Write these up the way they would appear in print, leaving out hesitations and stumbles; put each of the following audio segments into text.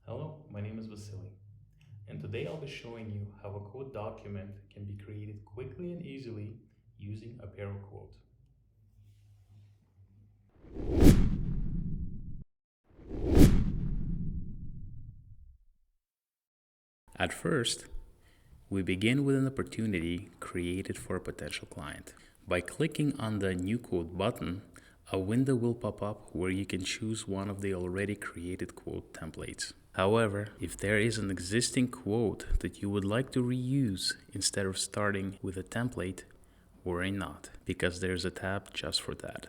Hello, my name is Vasily, and today I'll be showing you how a quote document can be created quickly and easily using appero quote. At first, we begin with an opportunity created for a potential client. By clicking on the New Quote button, a window will pop up where you can choose one of the already created quote templates. However, if there is an existing quote that you would like to reuse instead of starting with a template, worry not, because there's a tab just for that.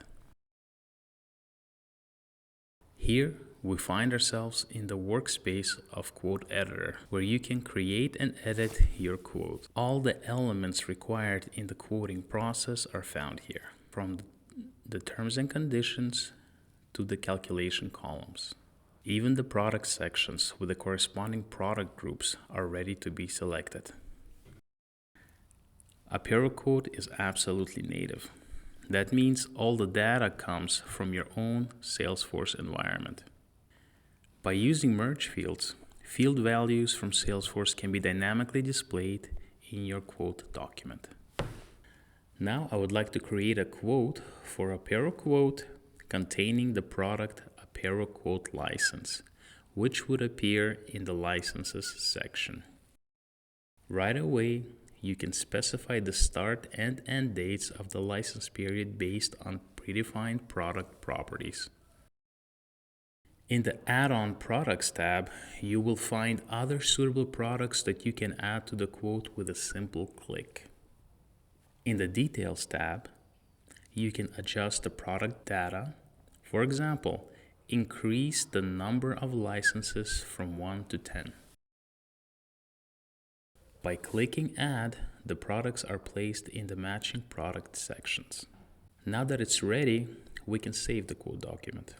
Here, we find ourselves in the workspace of Quote Editor, where you can create and edit your quote. All the elements required in the quoting process are found here, from the terms and conditions to the calculation columns. Even the product sections with the corresponding product groups are ready to be selected. Appero quote is absolutely native. That means all the data comes from your own Salesforce environment. By using merge fields, field values from Salesforce can be dynamically displayed in your quote document. Now I would like to create a quote for appero quote containing the product appero quote license, which would appear in the licenses section. Right away, you can specify the start and end dates of the license period based on predefined product properties. In the Add-on Products tab, you will find other suitable products that you can add to the quote with a simple click. In the Details tab, you can adjust the product data. For example, increase the number of licenses from 1 to 10. By clicking Add, the products are placed in the matching product sections. Now that it's ready, we can save the quote document.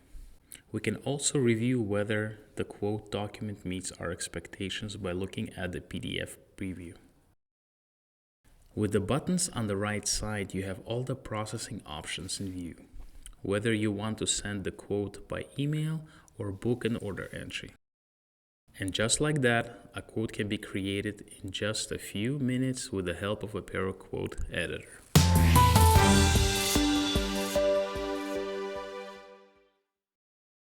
We can also review whether the quote document meets our expectations by looking at the PDF preview. With the buttons on the right side, you have all the processing options in view, whether you want to send the quote by email or book an order entry. And just like that, a quote can be created in just a few minutes with the help of appero quote editor.